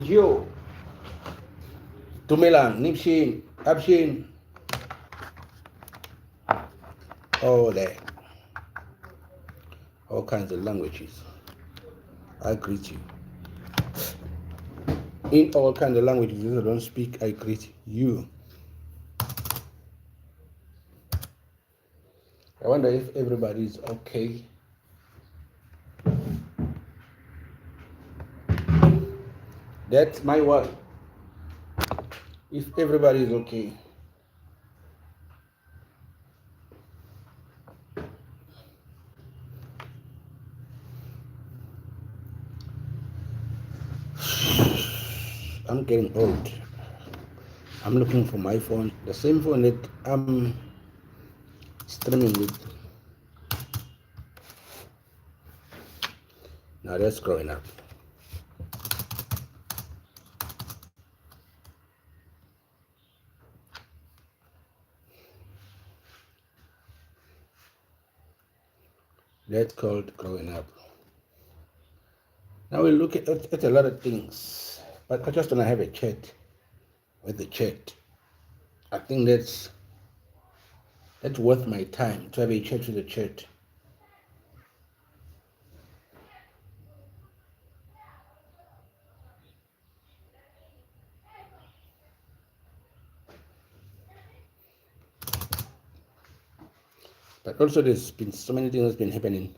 Yo, Tumelang, Nipshin, Abshin, all that, all kinds of languages. I greet you. In all kinds of languages I don't speak, I greet you. I wonder if everybody is okay. That's my word. If everybody is okay. I'm getting old. I'm looking for my phone, the same phone that I'm streaming with. Now that's growing up. That's called growing up. Now we look at a lot of things, but I just want to have a chat with the chat. I think that's worth my time to have a chat with the chat. But also there's been so many things that's been happening,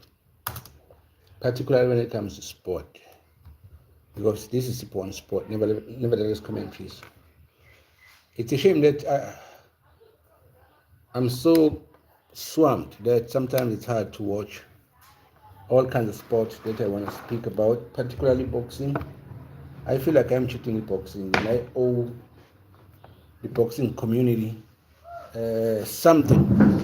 particularly when it comes to sport. Because this is upon sport, nevertheless commentaries. It's a shame that I'm so swamped that sometimes it's hard to watch all kinds of sports that I want to speak about, particularly boxing. I feel like I'm cheating in boxing, and I owe the boxing community something.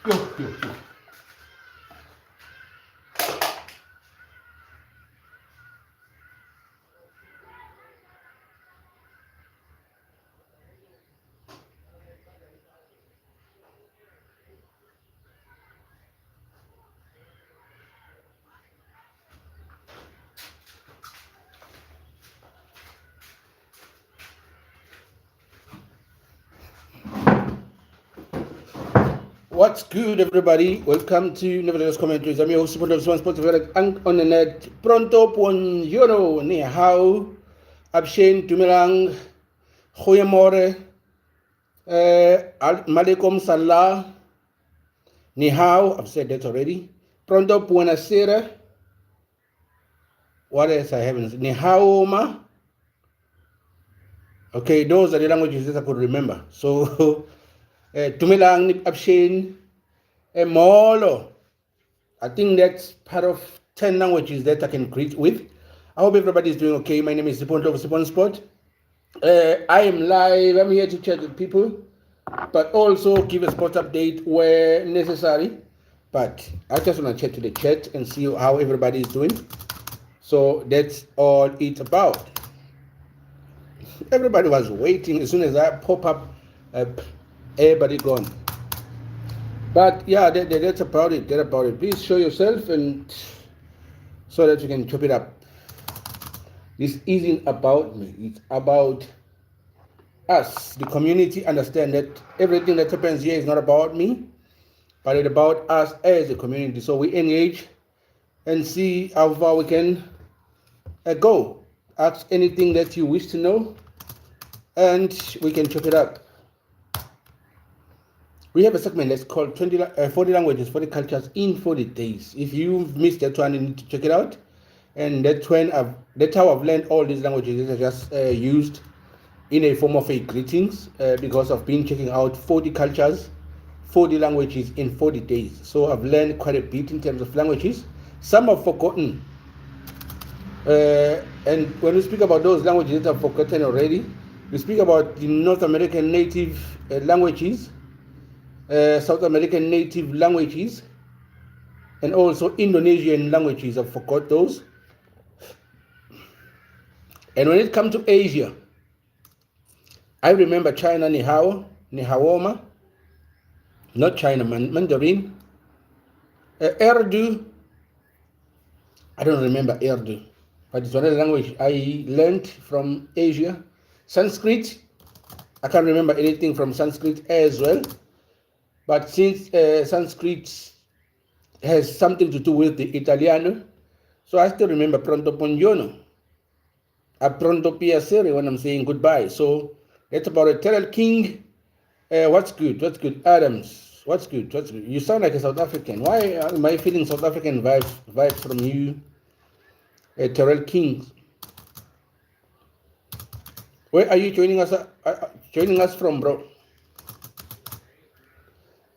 Yo. What's good, everybody? Welcome to Nevertheless Commentaries. I'm your host, Super One Sports on the net. Pronto, buongiorno, ni hao, abshen, tumelang, goeiemorgen, malekum salah, ni hao, I've said that already. Pronto, buonasera, What else I haven't? Nihaoma. Okay, those are the languages that I could remember. So, Tumelang, Abshin, Molo. I think that's part of 10 languages that I can greet with. I hope everybody is doing okay. My name is Sipon of Sipon Sport. I am live. I'm here to chat with people, but also give a sport update where necessary. But I just want to chat to the chat and see how everybody is doing. So that's all it's about. Everybody was waiting. As soon as I pop up, everybody gone. But yeah, that's about it. That's about it. Please show yourself, and so that you can chop it up. This isn't about me. It's about us, the community. Understand that everything that happens here is not about me, but it's about us as a community. So we engage and see how far we can go. Ask anything that you wish to know, and we can chop it up. We have a segment that's called 40 languages, 40 cultures in 40 days. If you've missed that one, you need to check it out. And that's how I've learned all these languages. I just used in a form of a greetings because I've been checking out 40 cultures, 40 languages in 40 days. So I've learned quite a bit in terms of languages. Some I've forgotten. And when we speak about those languages that I've forgotten already, we speak about the North American native languages, South American native languages, and also Indonesian languages. I forgot those. And when it comes to Asia, I remember China Nihawoma, not China, Mandarin, Urdu. I don't remember Urdu, but it's another language I learned from Asia. Sanskrit, I can't remember anything from Sanskrit as well. But since Sanskrit has something to do with the Italiano, so I still remember pronto buongiorno, a pronto piacere when I'm saying goodbye. So that's about it. Terrell King, what's good? What's good? Adams, what's good? What's good? You sound like a South African. Why am I feeling South African vibes from you, Terrell King? Where are you joining us from, bro?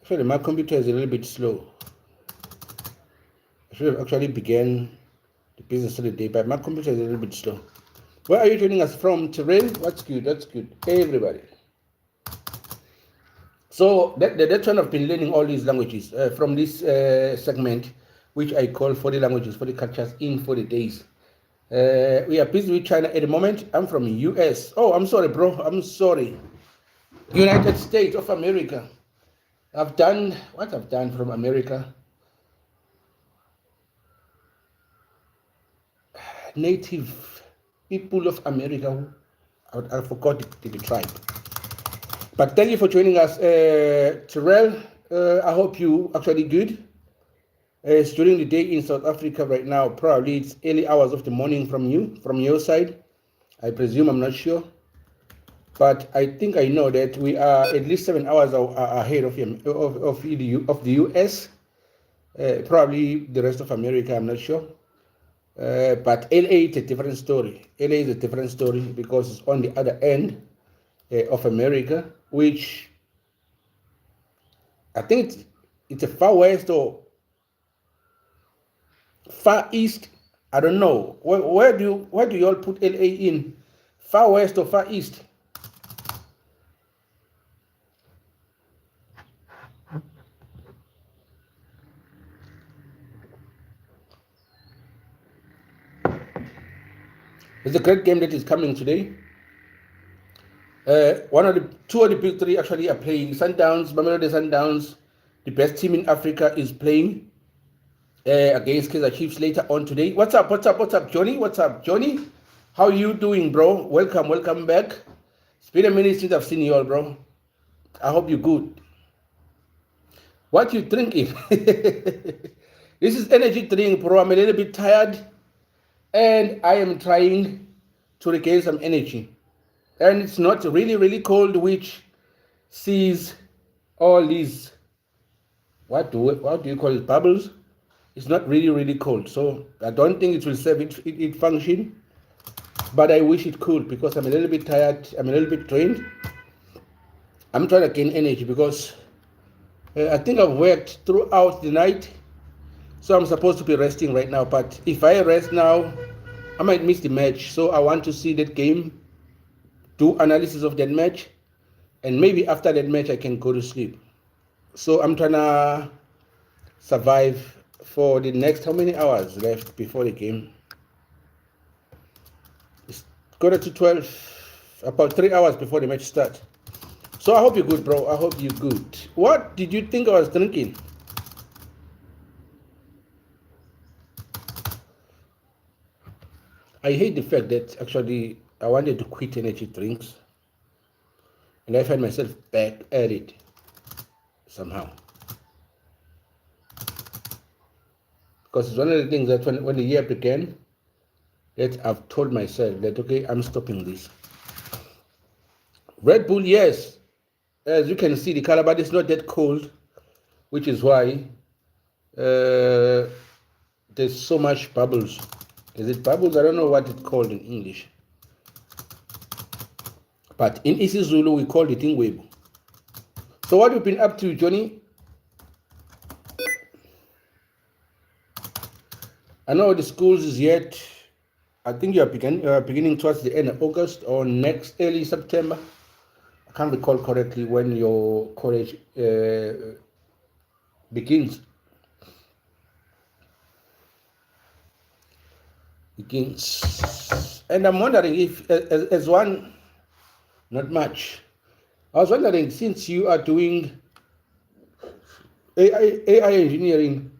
Actually, my computer is a little bit slow. I should have actually began the business of the day, but my computer is a little bit slow. Where are you joining us from, Terrell? What's good? That's good. Hey, everybody. So that's when I've been learning all these languages from this segment, which I call 40 languages, 40 cultures in 40 days. We are busy with China at the moment. I'm from US. Oh, I'm sorry, bro. I'm sorry. United States of America. I've done what I've done from America. Native people of America. I forgot the tribe. But thank you for joining us, Terrell. I hope you actually good. It's during the day in South Africa right now. Probably it's early hours of the morning from your side. I presume, I'm not sure. But I think I know that we are at least 7 hours ahead of the US. Probably the rest of America, I'm not sure. But LA is a different story. LA is a different story because it's on the other end of America, which I think it's a far west or far east. I don't know. Where do you all put LA in? Far west or far east? It's a great game that is coming today. Two of the big three actually are playing. Sundowns, Mamelodi Sundowns, the best team in Africa, is playing against Kaizer Chiefs later on today. What's up, Johnny? What's up, Johnny? How you doing, bro? Welcome back. It's been a minute since I've seen you all, bro. I hope you're good. What you drinking? This is energy drink, bro. I'm a little bit tired, and I am trying to regain some energy. And it's not really, really cold, which sees all these, what do you call it, bubbles? It's not really cold, so I don't think it will serve it function. But I wish it could, because I'm a little bit tired. I'm a little bit drained. I'm trying to gain energy because I think I've worked throughout the night, so I'm supposed to be resting right now. But if I rest now, I might miss the match. So I want to see that game, do analysis of that match, and maybe after that match I can go to sleep. So I'm trying to survive for the next, how many hours left before the game? It's quarter to 12, about 3 hours before the match starts. So I hope you're good, bro. I hope you're good. What did you think I was drinking? I hate the fact that actually I wanted to quit energy drinks, and I find myself back at it somehow. Because it's one of the things that when the year began, that I've told myself that, okay, I'm stopping this. Red Bull, yes. As you can see, the color, but it's not that cold, which is why there's so much bubbles. Is it bubbles? I don't know what it's called in English. But in isiZulu, we call it ingwebu. So what have you been up to, Johnny? I know the schools is yet, I think you are beginning towards the end of August or next early September. I can't recall correctly when your college begins. And I'm wondering if, as one, not much. I was wondering, since you are doing AI engineering,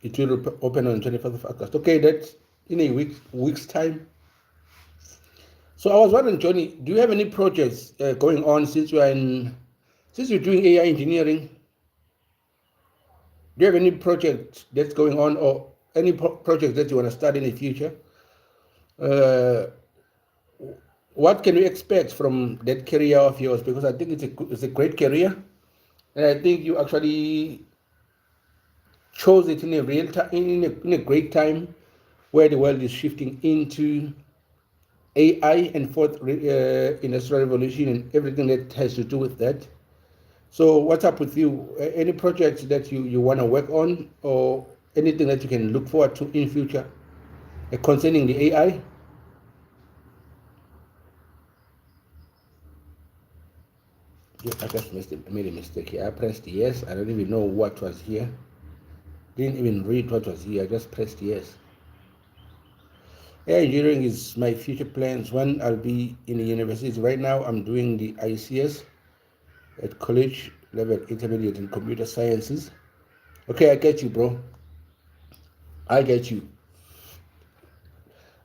it will open on 21st of August. Okay, that's in a week's time. So I was wondering, Johnny, do you have any projects going on since you're doing AI engineering? Do you have any project that's going on, or any project that you want to start in the future? What can we expect from that career of yours? Because I think it's a great career, and I think you actually chose it in a real time, in a great time, where the world is shifting into AI and fourth industrial revolution and everything that has to do with that. So what's up with you? Any projects that you want to work on, or anything that you can look forward to in future concerning the AI? Yeah, I just made a mistake here. I pressed yes. I don't even know what was here. Didn't even read what was here. I just pressed yes. AI engineering is my future plans when I'll be in the university. Right now, I'm doing the ICS at college level intermediate in computer sciences. Okay, I get you, bro. I get you.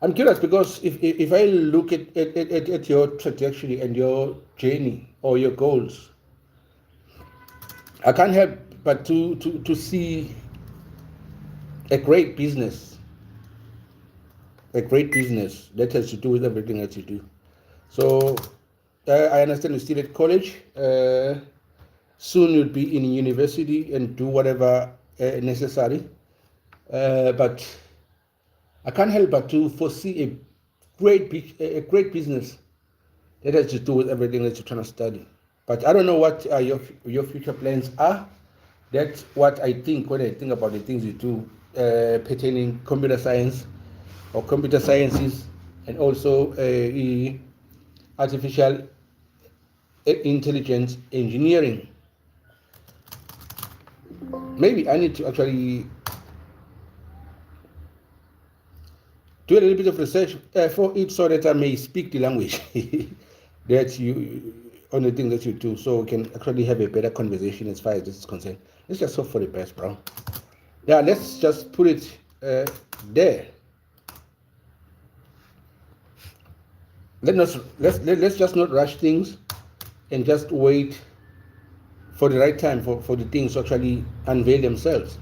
I'm curious because if I look at your trajectory and your journey or your goals, I can't help but to see a great business that has to do with everything that you do. So I understand you're still at college. Soon you'll be in university and do whatever necessary. But I can't help but to foresee a great business that has to do with everything that you're trying to study. But I don't know what your future plans are. That's what I think when I think about the things you do pertaining computer science or computer sciences, and also artificial intelligence engineering. Maybe I need to actually do a little bit of research for it, so that I may speak the language that you, on the thing that you do, so we can actually have a better conversation as far as this is concerned. Let's just hope for the best, bro. Yeah, let's just put it there. Let's just not rush things, and just wait for the right time for the things to actually unveil themselves.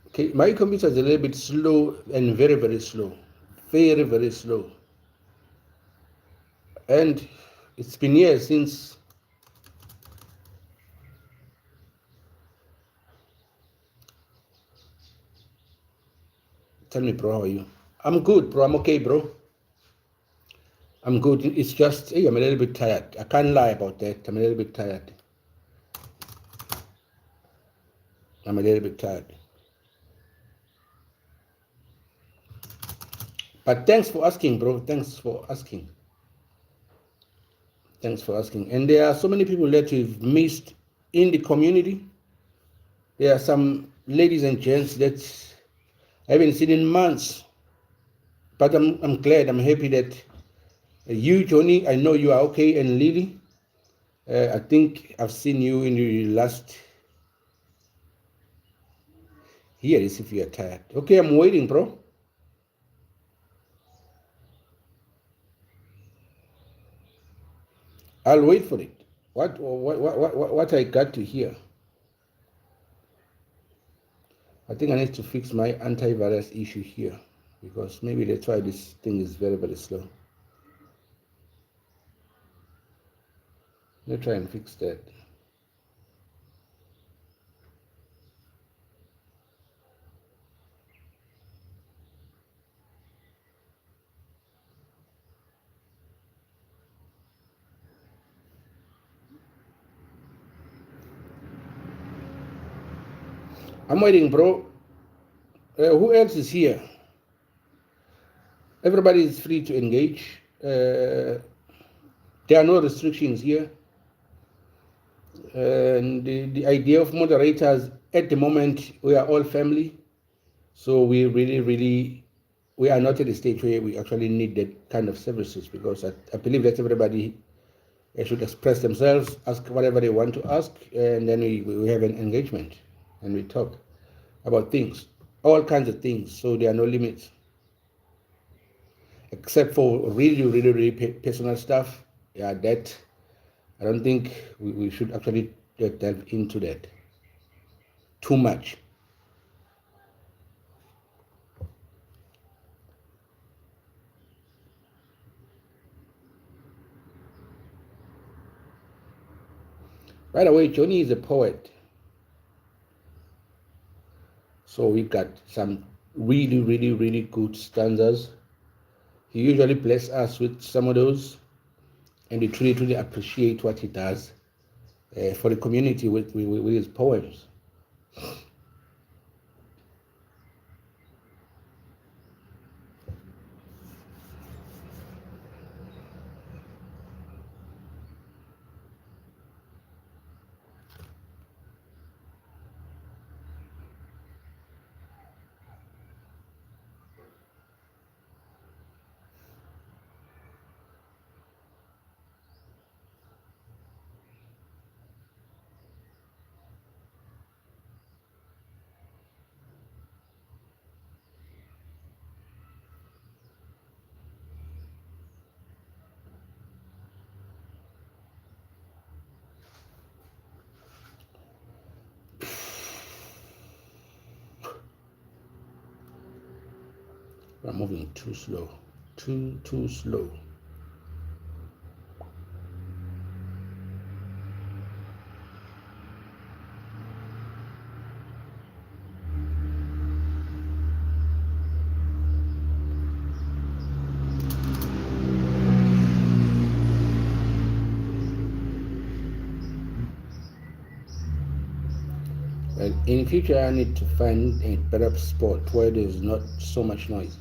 Okay, my computer is a little bit slow and very slow, very slow, and it's been years since Tell me, bro, how are you? I'm good, bro. I'm okay, bro. I'm good. It's just, hey, I'm a little bit tired. I can't lie about that. I'm a little bit tired. I'm a little bit tired. But thanks for asking, bro. Thanks for asking. Thanks for asking. And there are so many people that we've missed in the community. There are some ladies and gents that I haven't seen in months. But I'm glad, I'm happy that you, Johnny, I know you are okay, and Lily, I think I've seen you in the last. Here is if you are tired. Okay, I'm waiting, bro. I'll wait for it. What I got to hear. I think I need to fix my antivirus issue here, because maybe that's why this thing is very, very slow. Let's try and fix that. I'm waiting, bro. Who else is here? Everybody is free to engage. There are no restrictions here. And the idea of moderators, at the moment, we are all family. So we really, we are not at a stage where we actually need that kind of services, because I believe that everybody should express themselves, ask whatever they want to ask, and then we have an engagement and we talk about things, all kinds of things. So there are no limits, except for really personal stuff. Yeah, that I don't think we should actually delve into that too much. By the way, Johnny is a poet. So we got some really good stanzas. He usually bless us with some of those, and we truly appreciate what he does for the community with his poems. We're moving too slow, too slow. Well, in future, I need to find a better spot where there's not so much noise,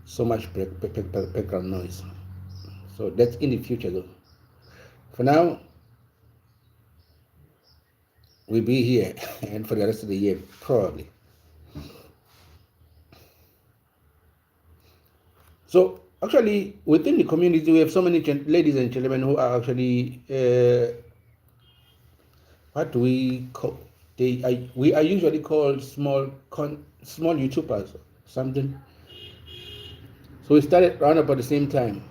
so much background noise. So that's in the future, though. For now, we'll be here, and for the rest of the year, probably. So actually, within the community, we have so many ladies and gentlemen who are actually, what do we call? We are usually called small YouTubers, something. So we started around about the same time,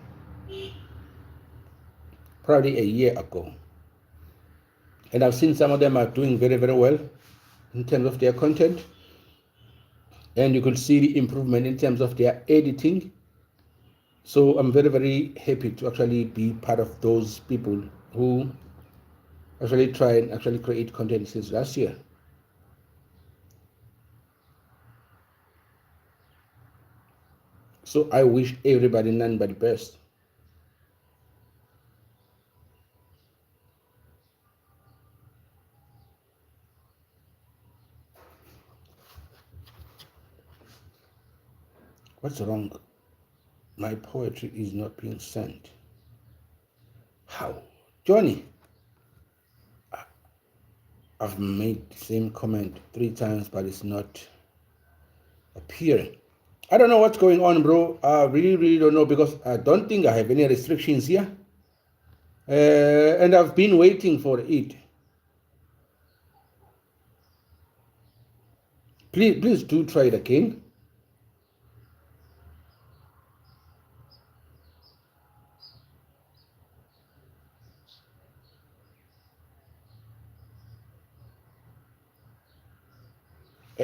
probably a year ago. And I've seen some of them are doing very well in terms of their content. And you could see the improvement in terms of their editing. So I'm very happy to actually be part of those people who actually try and actually create content. Since last year. So I wish everybody none but the best. What's wrong? My poetry is not being sent. How? Johnny, I've made the same comment 3 times, but it's not appearing. I don't know what's going on, bro. I really don't know, because I don't think I have any restrictions here. And I've been waiting for it. Please do try it again.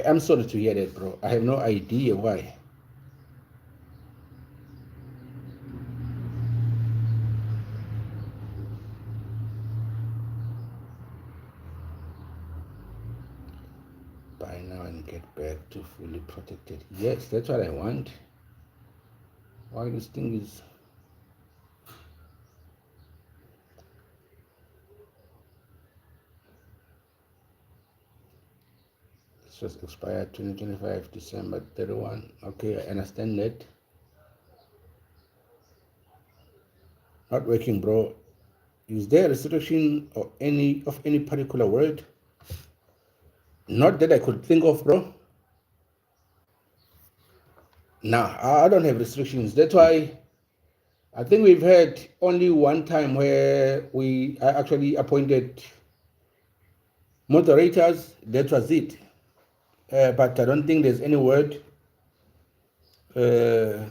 I'm sorry to hear that, bro. I have no idea why. By now and get back to fully protected. Yes, that's what I want. Why this thing is... It's just expired 2025, December 31. Okay, I understand that. Not working, bro. Is there a restriction or any particular word? Not that I could think of, bro. Nah, I don't have restrictions. That's why I think we've had only one time where I actually appointed moderators. That was it. But I don't think there's any word that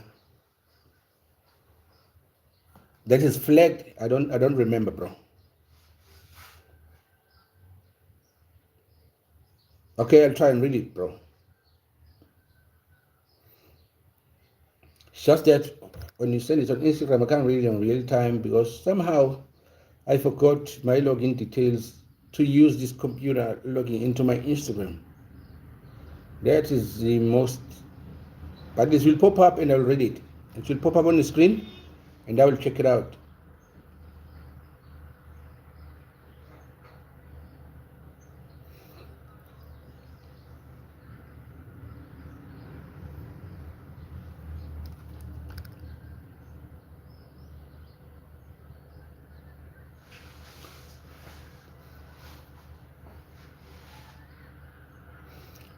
is flagged. I don't remember, bro. Okay, I'll try and read it, bro. It's just that when you send it on Instagram, I can't read it in real time because somehow I forgot my login details to use this computer logging into my Instagram. That is the most... But this will pop up and I'll read it. It will pop up on the screen and I will check it out.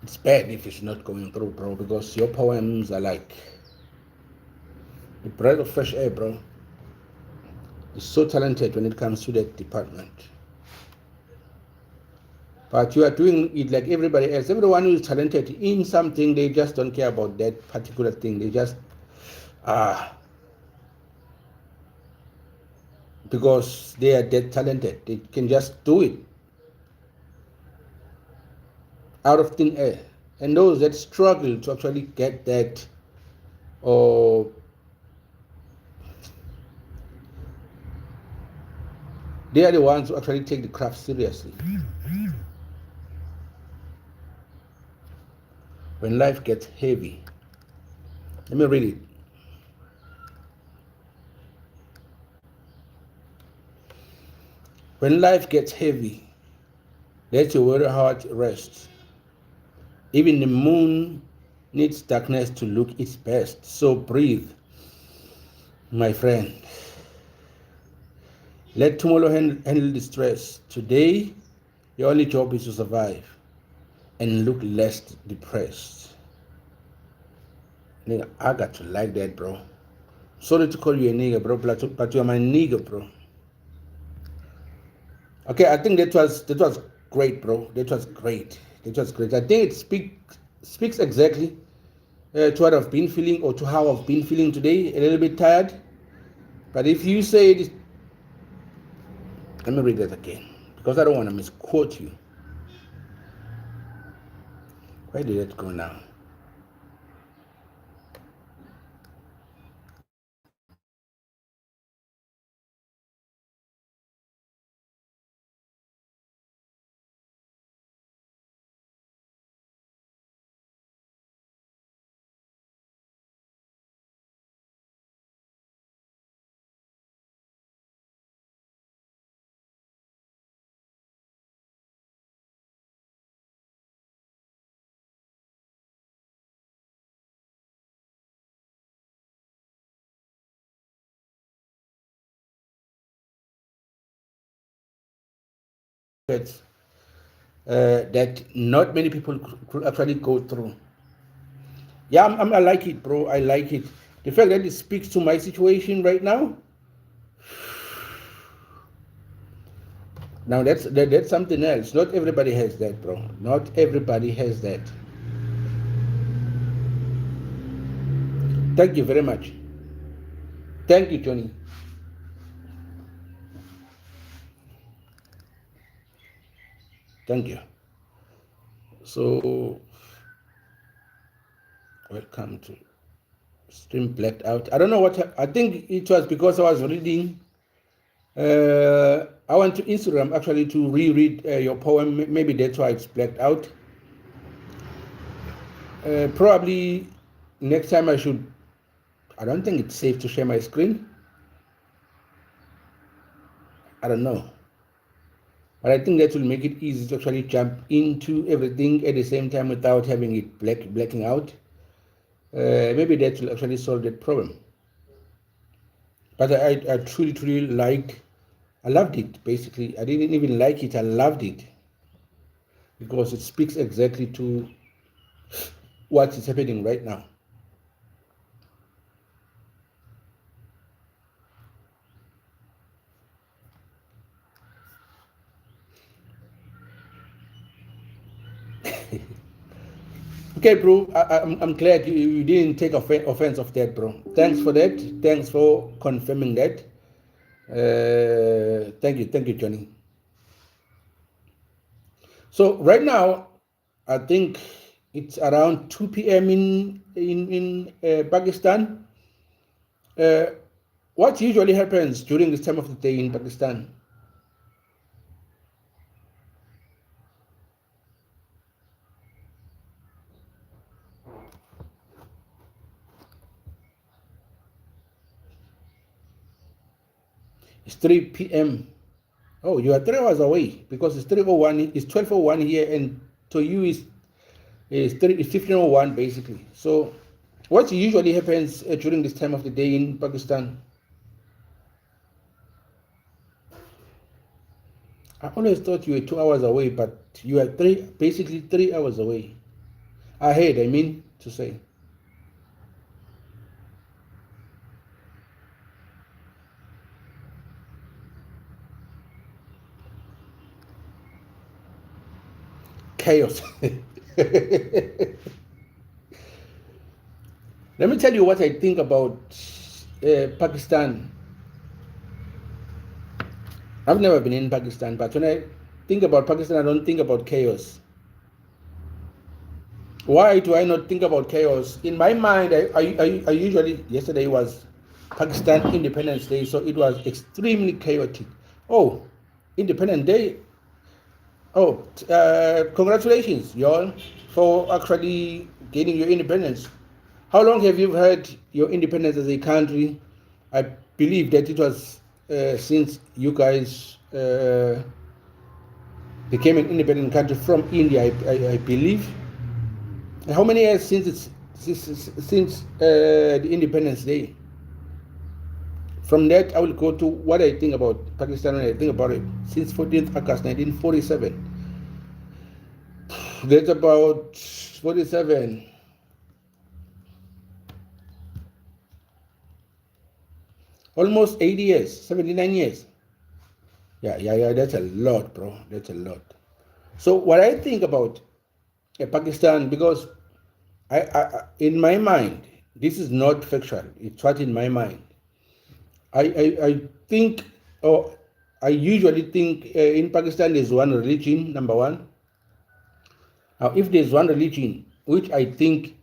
It's bad if it's not going through, bro, because your poems are like a breath of fresh air, bro. You're so talented when it comes to that department. But you are doing it like everybody else. Everyone who is talented in something, they just don't care about that particular thing. They just, because they are that talented, they can just do it out of thin air. And those that struggle to actually get that, or they are the ones who actually take the craft seriously. When life gets heavy, let me read it. When life gets heavy, let your weary heart rest. Even the moon needs darkness to look its best. So breathe, my friend. Let tomorrow handle the stress. Today, your only job is to survive and look less depressed. Nigga, I got to like that, bro. Sorry to call you a nigga, bro, but you're my nigga, bro. Okay, I think that was great, bro. That was great. That was great. I think it speaks exactly to what I've been feeling, or to how I've been feeling today. A little bit tired, but if you say it, let me read that again because I don't want to misquote you. Where did it go now? that not many people could actually go through. Yeah, I like it, bro. I like it. The fact that it speaks to my situation right now. Now that's something else. Not everybody has that, bro. Not everybody has that. Thank you very much. Thank you, Johnny. Thank you. So, welcome to stream blacked out. I don't know what I think it was because I was reading. I went to Instagram actually to reread your poem. Maybe that's why it's blacked out. Probably next time I should. I don't think it's safe to share my screen. I don't know. But I think that will make it easy to actually jump into everything at the same time without having it blacking out. Maybe that will actually solve that problem. But I truly liked. I loved it, basically. I didn't even like it. I loved it. Because it speaks exactly to what is happening right now. Okay, bro. I'm glad you didn't take offense of that, bro. Thanks for that. Thanks for confirming that. Thank you, Johnny. So right now, I think it's around 2 p.m. in Pakistan. What usually happens during this time of the day in Pakistan? It's 3 p.m. Oh, you are 3 hours away because it's 3:01. It's 12:01 here, and to you is 15:01 basically. So, what usually happens during this time of the day in Pakistan? I always thought you were 2 hours away, but you are basically 3 hours away. Ahead, I mean to say. Chaos. Let me tell you what I think about Pakistan. I've never been in Pakistan, but when I think about Pakistan, I don't think about chaos. Why do I not think about chaos? In my mind, I usually, yesterday was Pakistan Independence Day, so it was extremely chaotic. Oh, Independence Day. Oh, congratulations, y'all, for actually gaining your independence. How long have you had your independence as a country? I believe that it was since you guys became an independent country from India, I believe. How many years since the Independence Day? From that, I will go to what I think about Pakistan when I think about it. Since 14th August 1947, that's about 47. Almost 80 years, 79 years. Yeah, that's a lot, bro. That's a lot. So what I think about Pakistan, because in my mind, this is not factual. It's what in my mind. I think, or I usually think in Pakistan there's one religion, number one. Now, if there's one religion, which I think,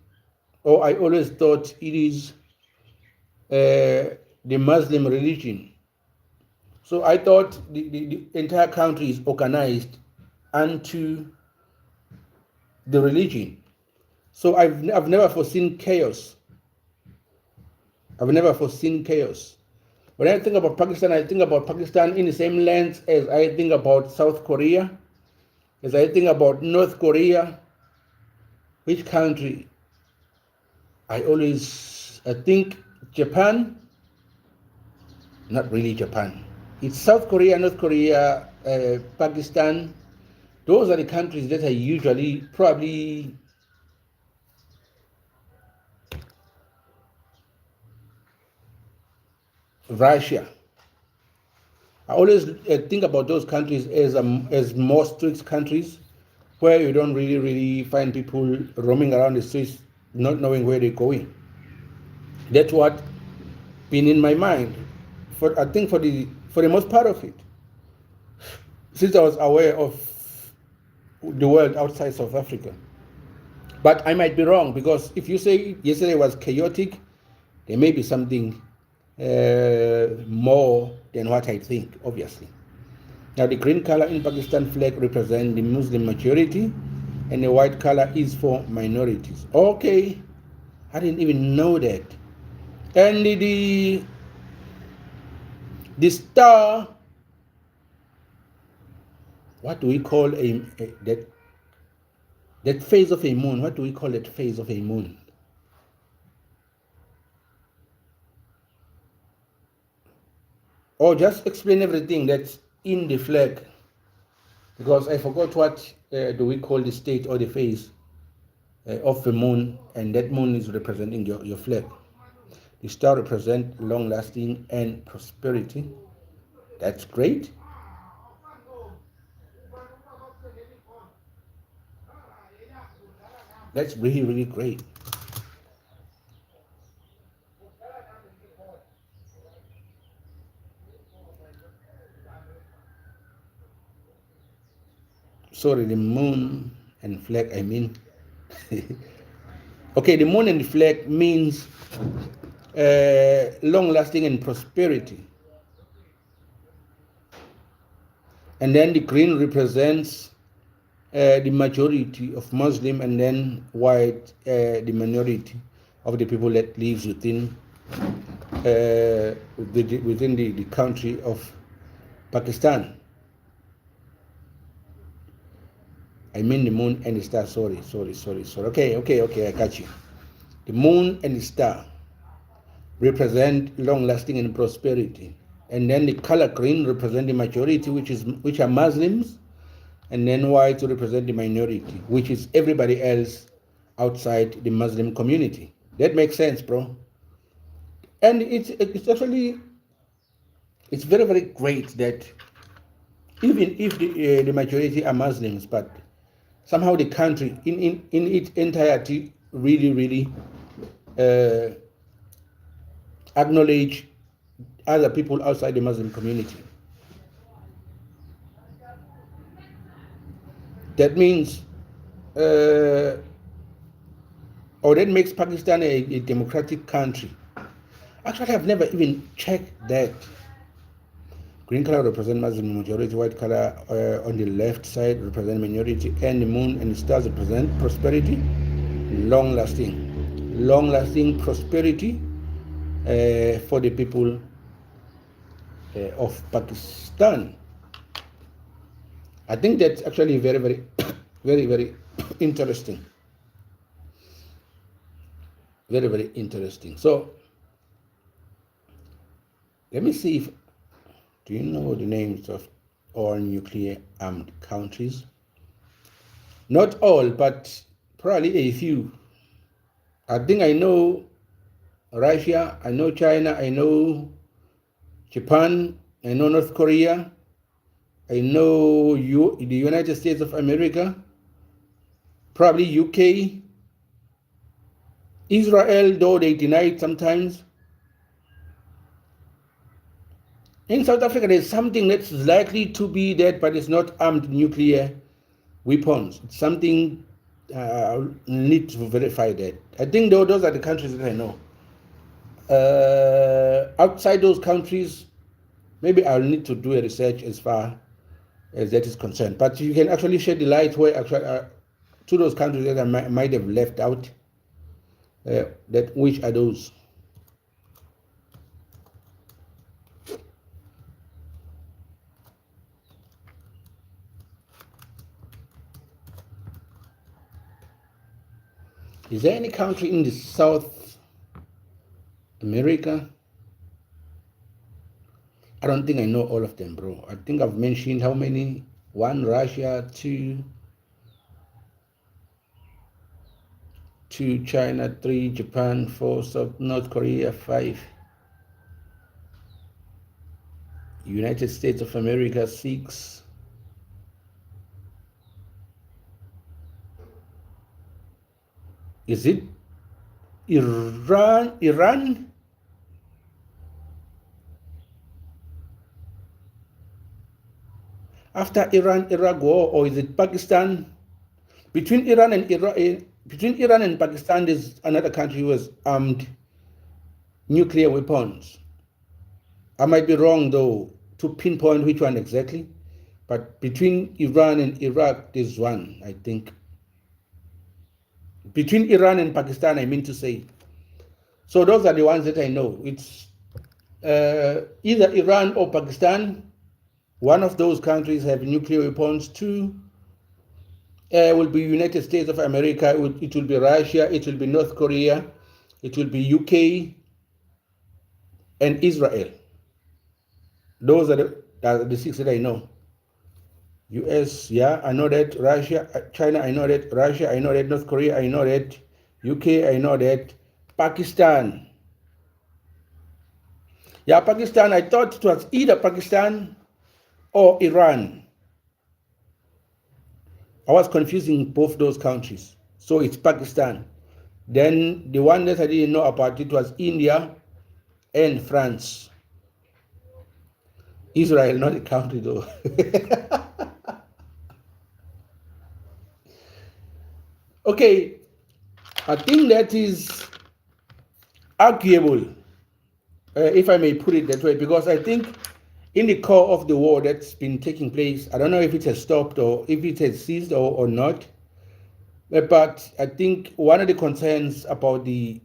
or I always thought it is the Muslim religion. So I thought the entire country is organized unto the religion. So I've never foreseen chaos. I've never foreseen chaos. When I think about Pakistan, I think about Pakistan in the same lens as I think about South Korea, as I think about North Korea. Which country? I think Japan, not really Japan. It's South Korea, North Korea, Pakistan. Those are the countries that are usually probably Russia. I always think about those countries as more strict countries where you don't really find people roaming around the streets not knowing where they're going. That's what been in my mind for I think for the most part of it, since I was aware of the world outside South Africa. But I might be wrong, because if you say yesterday was chaotic, there may be something more than what I think, obviously. Now, the green color in Pakistan flag represents the Muslim majority, and the white color is for minorities. Okay, I didn't even know that. And the star, what do we call that phase of a moon? What do we call that phase of a moon? Or just explain everything that's in the flag, because I forgot what do we call the state or the phase of the moon, and that moon is representing your flag. The star represents long-lasting and prosperity. That's great. That's really great. Sorry, the moon and flag, I mean. Okay, the moon and the flag means long-lasting and prosperity. And then the green represents the majority of Muslim, and then white the minority of the people that lives within the country of Pakistan. I mean the moon and the star. Sorry. Okay, I got you. The moon and the star represent long-lasting and prosperity, and then the color green represent the majority, which are Muslims, and then white to represent the minority, which is everybody else outside the Muslim community. That makes sense, bro. And it's actually it's very great that even if the majority are Muslims, but somehow the country in its entirety really uh, acknowledge other people outside the Muslim community. That means, or that makes Pakistan a democratic country. Actually, I've never even checked that. Green color represent Muslim majority, white color on the left side represent minority, and the moon and the stars represent prosperity, long-lasting prosperity for the people of Pakistan. I think that's actually very very interesting. Very interesting. So let me see if do you know the names of all nuclear armed countries? Not all, but probably a few. I think I know Russia, I know China, I know Japan, I know North Korea, I know the United States of America, probably UK, Israel, though they deny it sometimes. In South Africa, there's something that's likely to be that, but it's not armed nuclear weapons. It's something need to verify that. I think those are the countries that I know. Outside those countries, maybe I'll need to do a research as far as that is concerned. But you can actually shed the light where actually to those countries that I might have left out. That which are those? Is there any country in the South America? I don't think I know all of them, bro. I think I've mentioned how many? 1, Russia, 2, China, 3, Japan, 4, North Korea, 5, United States of America, 6. Is it Iran? After Iran-Iraq war, or is it Pakistan? Between Iran and Pakistan, there's another country who has armed nuclear weapons. I might be wrong though to pinpoint which one exactly, but between Iran and Iraq, there's one, I think. Between Iran and Pakistan, I mean to say. So those are the ones that I know. It's either Iran or Pakistan. One of those countries have nuclear weapons. 2 will be United States of America. It will be Russia. It will be North Korea. It will be UK and Israel. Those are the 6 that I know. US, yeah, I know that. Russia, China, I know that. Russia, I know that. North Korea, I know that. UK, I know that. Pakistan. Yeah, Pakistan, I thought it was either Pakistan or Iran. I was confusing both those countries. So it's Pakistan. Then the one that I didn't know about it was India and France. Israel, not a country though. Okay, I think that is arguable, if I may put it that way, because I think in the core of the war that's been taking place, I don't know if it has stopped or if it has ceased or not, but I think one of the concerns about the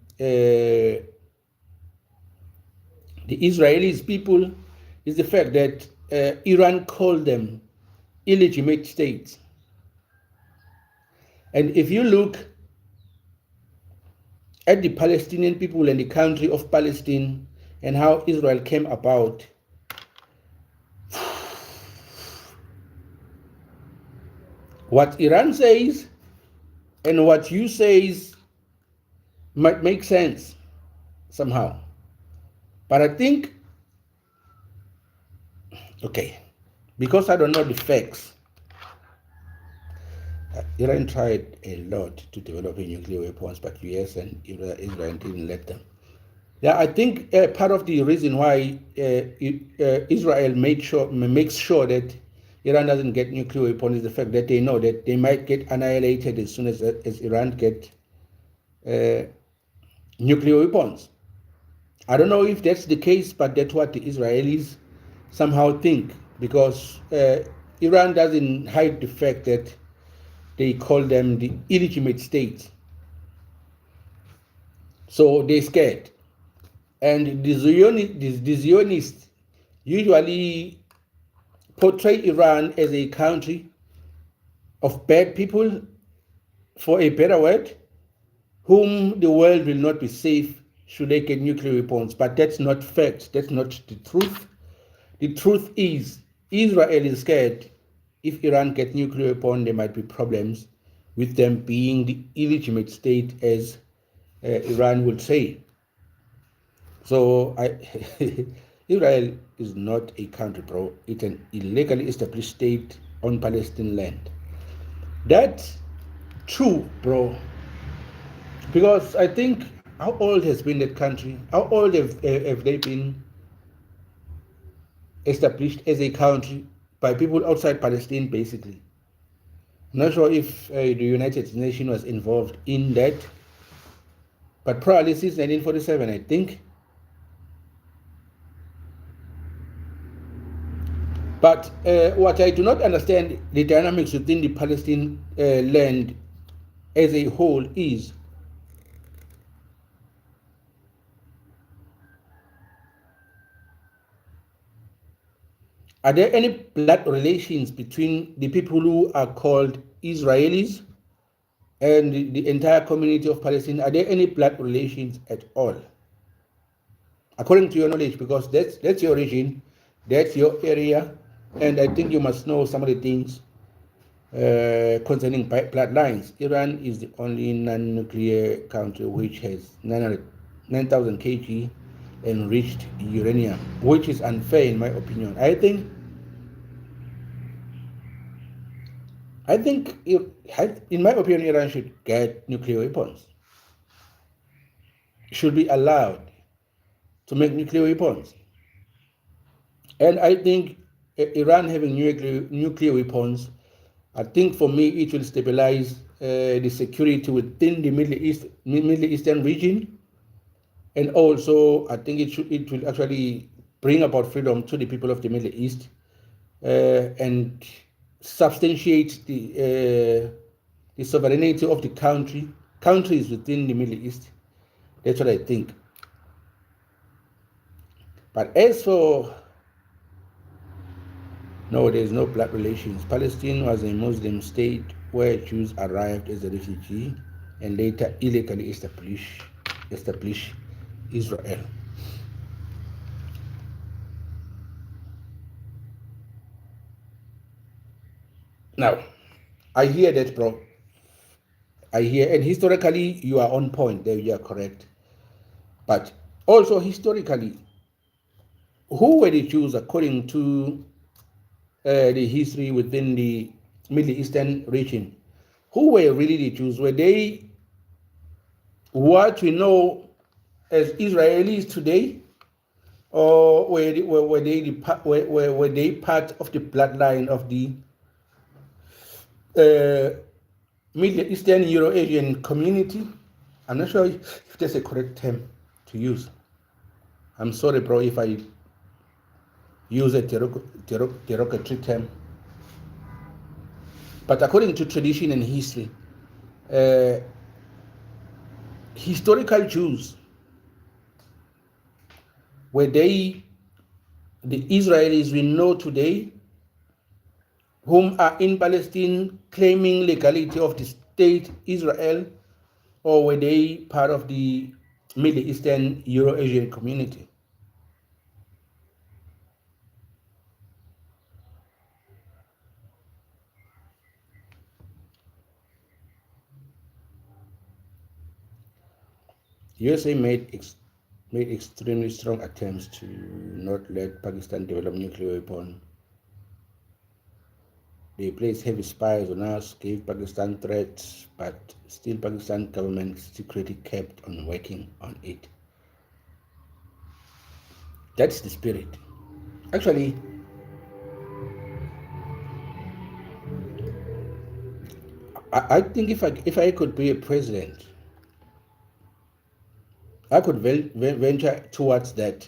Israelis people is the fact that Iran called them illegitimate states. And if you look at the Palestinian people and the country of Palestine and how Israel came about, what Iran says and what you says might make sense somehow. But I think, okay, because I don't know the facts, Iran tried a lot to develop nuclear weapons, but US and Israel didn't let them. Yeah, I think part of the reason why Israel makes sure that Iran doesn't get nuclear weapons is the fact that they know that they might get annihilated as soon as Iran get nuclear weapons. I don't know if that's the case, but that's what the Israelis somehow think, because Iran doesn't hide the fact that they call them the illegitimate states. So they're scared. And the Zionists usually portray Iran as a country of bad people, for a better word, whom the world will not be safe should they get nuclear weapons. But that's not fact. That's not the truth. The truth is Israel is scared. If Iran gets nuclear weapons, there might be problems with them being the illegitimate state, as Iran would say. So Israel is not a country, bro. It's an illegally established state on Palestinian land. That's true, bro. Because I think, how old has been that country? How old have they been established as a country by people outside Palestine, basically? I'm not sure if the United Nations was involved in that, but probably since 1947, I think. But what I do not understand, the dynamics within the Palestinian land as a whole is, are there any blood relations between the people who are called Israelis and the entire community of Palestine? Are there any blood relations at all? According to your knowledge, because that's your origin, That's your area, and I think you must know some of the things concerning bloodlines. Iran is the only non-nuclear country which has 9,000 kg enriched uranium, which is unfair in my opinion. I think, in my opinion, Iran should get nuclear weapons. Should be allowed to make nuclear weapons. And I think Iran having nuclear weapons, I think for me it will stabilize the security within the Middle Eastern region, and also I think it will actually bring about freedom to the people of the Middle East, and substantiate the sovereignty of the countries within the Middle East. That's what I think. But as for no, there is no blood relations. Palestine was a Muslim state where Jews arrived as a refugee and later illegally established Israel. Now, I hear that, bro. I hear, and historically, you are on point there, you are correct. But also, historically, who were the Jews according to the history within the Middle Eastern region? Who were really the Jews? Were they what we know as Israelis today? Or were they part of the bloodline of the uh, Middle Eastern Euro-Asian community? I'm not sure if that's a correct term to use. I'm sorry, bro, if I use a derogatory term. But according to tradition and history, uh, historical Jews, were they the Israelis we know today, whom are in Palestine claiming legality of the state Israel, or were they part of the Middle Eastern Euro-Asian community? USA made extremely strong attempts to not let Pakistan develop nuclear weapons. They placed heavy spies on us, gave Pakistan threats, but still Pakistan government secretly kept on working on it. That's the spirit. Actually, I think if I could be a president, I could venture towards that.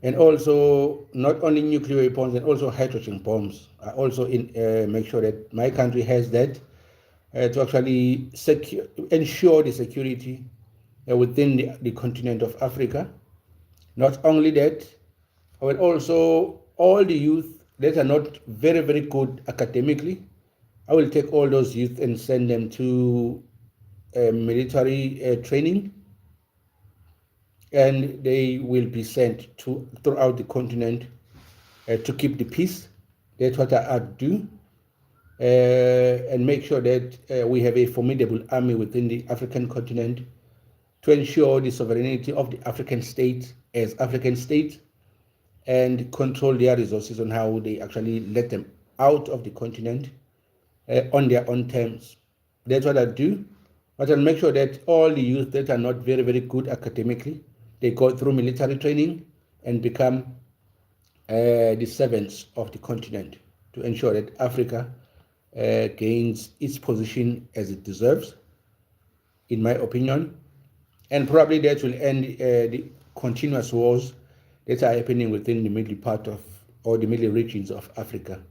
And also, not only nuclear weapons, and also hydrogen bombs. I also make sure that my country has that, to actually ensure the security within the continent of Africa. Not only that, but also all the youth that are not very, very good academically, I will take all those youth and send them to military training, and they will be sent throughout the continent to keep the peace. That's what I do, and make sure that we have a formidable army within the African continent to ensure the sovereignty of the African states as African states, and control their resources on how they actually let them out of the continent on their own terms. That's what I do. But I'll make sure that all the youth that are not very, very good academically, they go through military training and become the servants of the continent to ensure that Africa gains its position as it deserves, in my opinion. And probably that will end the continuous wars that are happening within the middle part of, or the middle regions of Africa.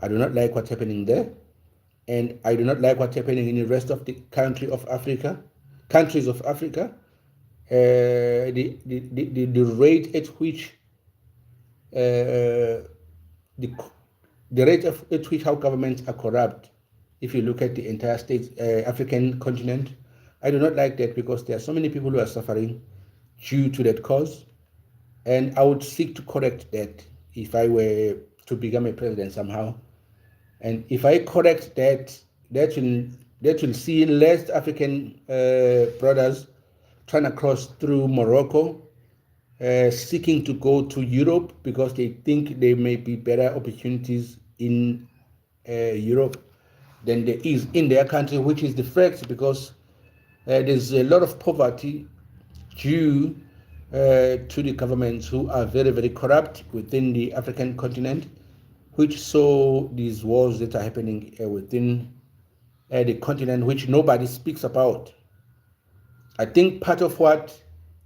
I do not like what's happening there, and I do not like what's happening in the rest of the countries of Africa. The rate at which the rate at which how governments are corrupt, if you look at the entire African continent, I do not like that, because there are so many people who are suffering due to that cause, and I would seek to correct that. if I were to become a president somehow. And if I correct that, that will see less African brothers trying to cross through Morocco, seeking to go to Europe because they think there may be better opportunities in Europe than there is in their country, which is the fact, because there's a lot of poverty due to the governments who are very, very corrupt within the African continent, which saw these wars that are happening within the continent, which nobody speaks about. I think part of what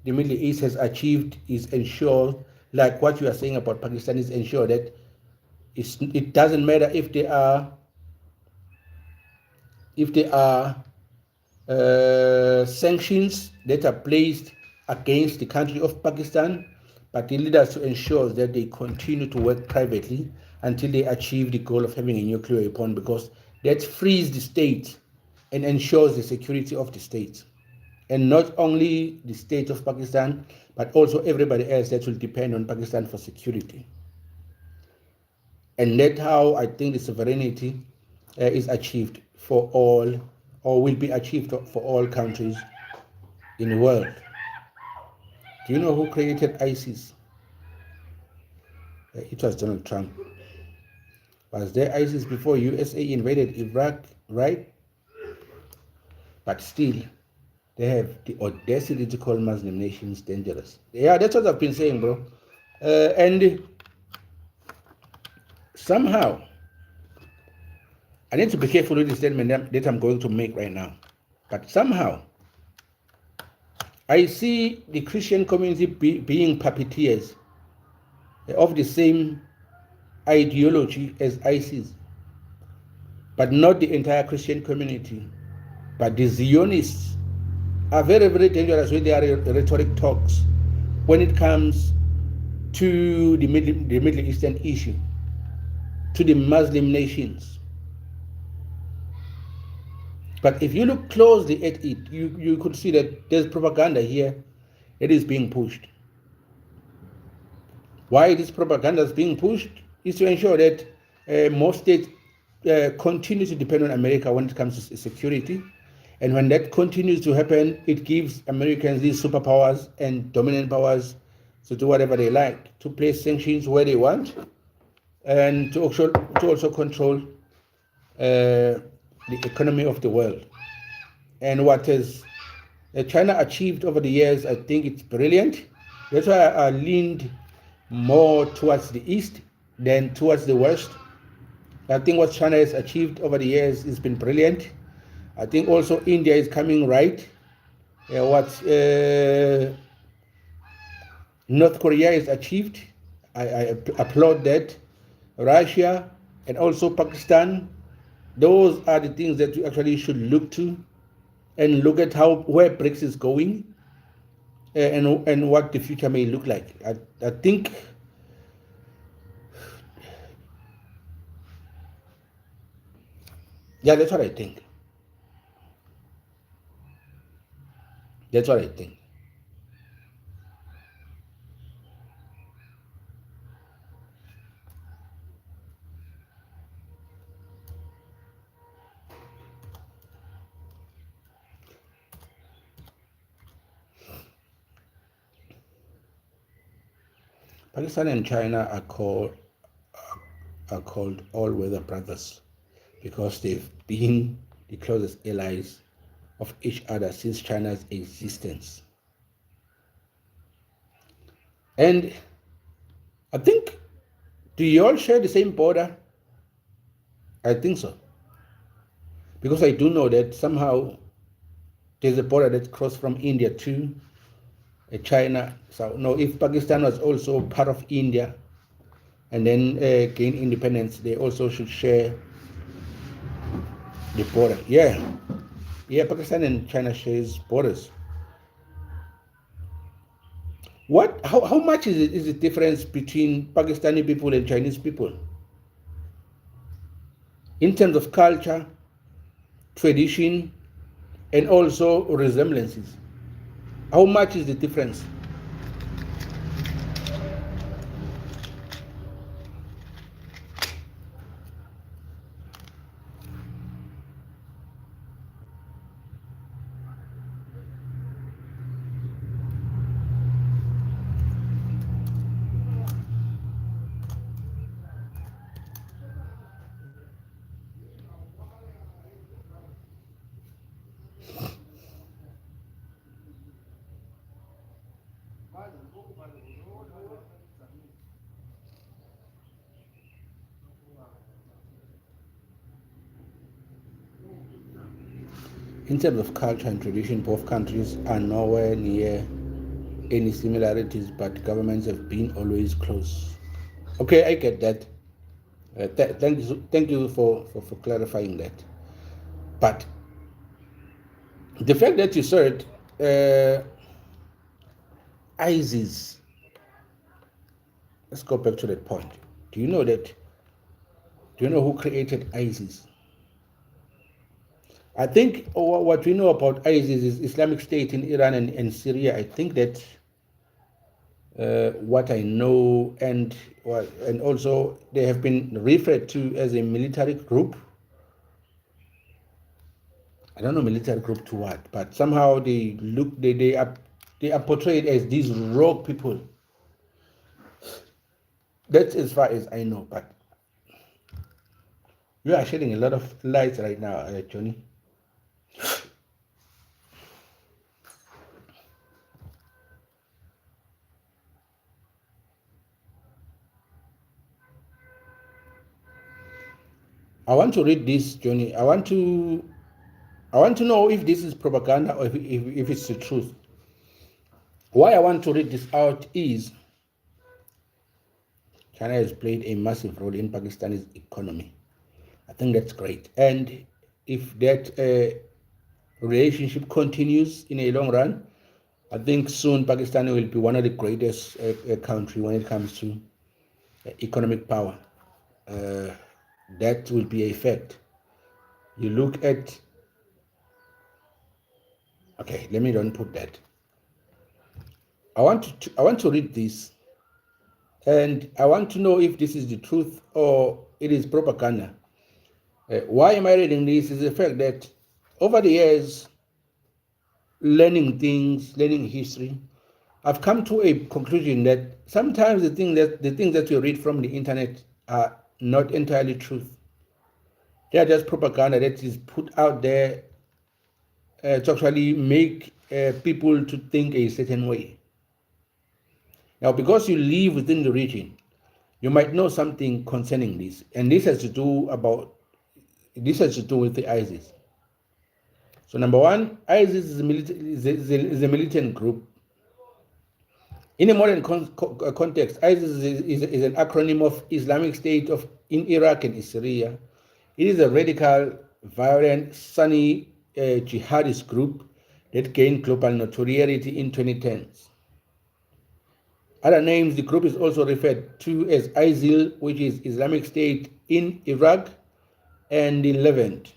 the Middle East has achieved is ensure, like what you are saying about Pakistan, is ensure that it doesn't matter if they are sanctions that are placed against the country of Pakistan, but the leaders to ensure that they continue to work privately until they achieve the goal of having a nuclear weapon, because that frees the state and ensures the security of the state. And not only the state of Pakistan, but also everybody else that will depend on Pakistan for security. And that's how I think the sovereignty is achieved for all, or will be achieved for all countries in the world. Do you know who created ISIS? It was Donald Trump. Was there ISIS before USA invaded Iraq, right? But still, they have the audacity to call Muslim nations dangerous. Yeah, that's what I've been saying, bro. And somehow, I need to be careful with the statement that I'm going to make right now. But somehow, I see the Christian community being puppeteers of the same ideology as ISIS, but not the entire Christian community. But the Zionists are very, very dangerous with their rhetoric talks when it comes to the Middle Eastern issue, to the Muslim nations. But if you look closely at it, you could see that there's propaganda here that is being pushed. Why this propaganda is being pushed is to ensure that most states continue to depend on America when it comes to security. And when that continues to happen, it gives Americans these superpowers and dominant powers to do whatever they like, to place sanctions where they want, and to also control the economy of the world. And what has China achieved over the years, I think it's brilliant. That's why I leaned more towards the East than towards the West. I think what China has achieved over the years has been brilliant. I think also India is coming right. What North Korea has achieved, I applaud that. Russia and also Pakistan, those are the things that you actually should look to, and look at where BRICS is going, and what the future may look like. I think that's what I think. That's what I think. Pakistan and China are called all-weather brothers because they've been the closest allies of each other since China's existence. And I think, do you all share the same border? I think so. Because I do know that somehow there's a border that crosses from India to China. So no, if Pakistan was also part of India and then gain independence, they also should share the border. Yeah, Pakistan and China shares borders. How much is the difference between Pakistani people and Chinese people in terms of culture, tradition, and also resemblances? How much is the difference? In terms of culture and tradition, both countries are nowhere near any similarities, but governments have been always close. Okay, I get that. Thank you for clarifying that. But the fact that you said ISIS, let's go back to that point. Do you know that? Do you know who created ISIS? I think what we know about ISIS is Islamic State in Iran and Syria. I think that what I know, and also they have been referred to as a military group. I don't know military group to what, but somehow they are portrayed as these rogue people. That's as far as I know. But you are shedding a lot of light right now, Johnny. I want to read this, Johnny. I want to know if this is propaganda or if it's the truth. Why I want to read this out is China has played a massive role in Pakistan's economy. I think that's great. And if that relationship continues in a long run, I think soon Pakistan will be one of the greatest country when it comes to economic power. Uh, that will be a fact. You look at, okay, let me don't put that. I want to read this, and I want to know if this is the truth or it is propaganda. Why am I reading this? Is the fact that over the years, learning things, learning history, I've come to a conclusion that sometimes the things that you read from the internet are not entirely truth. They are just propaganda that is put out there to actually make people to think a certain way. Now, because you live within the region, you might know something concerning this, and this has to do with the ISIS. So, number one, ISIS is a militant group. In a modern context, ISIS is an acronym of Islamic State in Iraq and Syria. It is a radical, violent, Sunni jihadist group that gained global notoriety in 2010s. Other names, the group is also referred to as ISIL, which is Islamic State in Iraq and the Levant.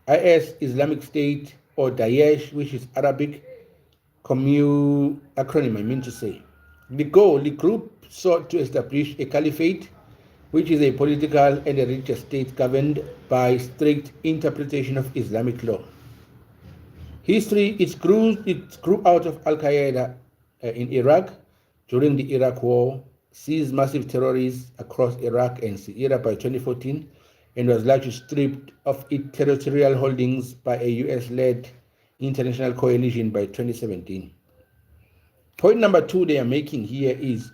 IS, Islamic State, or Daesh, which is Arabic acronym, I mean to say. The group sought to establish a caliphate, which is a political and a religious state governed by strict interpretation of Islamic law. History, it grew out of Al Qaeda in Iraq during the Iraq War, seized massive territories across Iraq and Syria by 2014, and was largely stripped of its territorial holdings by a US led international coalition by 2017. Point number two they are making here is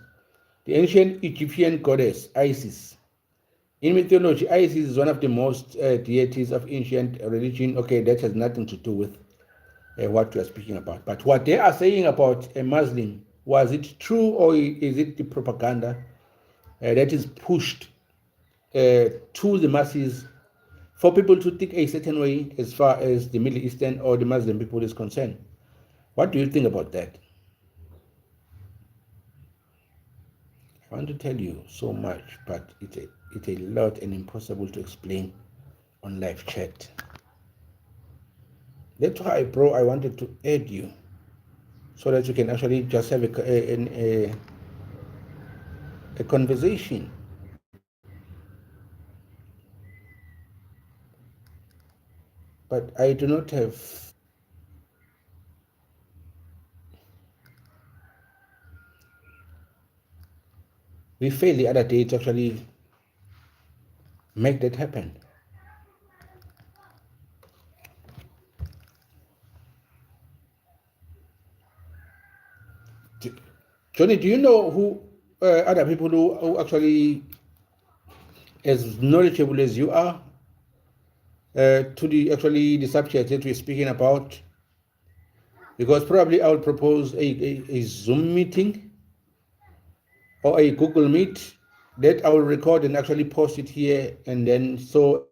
the ancient Egyptian goddess Isis. In mythology, Isis is one of the most deities of ancient religion. Okay, that has nothing to do with what we are speaking about. But what they are saying about a Muslim, was it true or is it the propaganda that is pushed to the masses for people to think a certain way as far as the Middle Eastern or the Muslim people is concerned? What do you think about that? I want to tell you so much, but it's a lot and impossible to explain on live chat. That's why, bro, I wanted to add you so that you can actually just have a conversation. But I do not have. We failed the other day to actually make that happen. Johnny, do you know who other people who actually as knowledgeable as you are to the subject that we're speaking about? Because probably I will propose a Zoom meeting or a Google Meet that I will record and actually post it here, and then so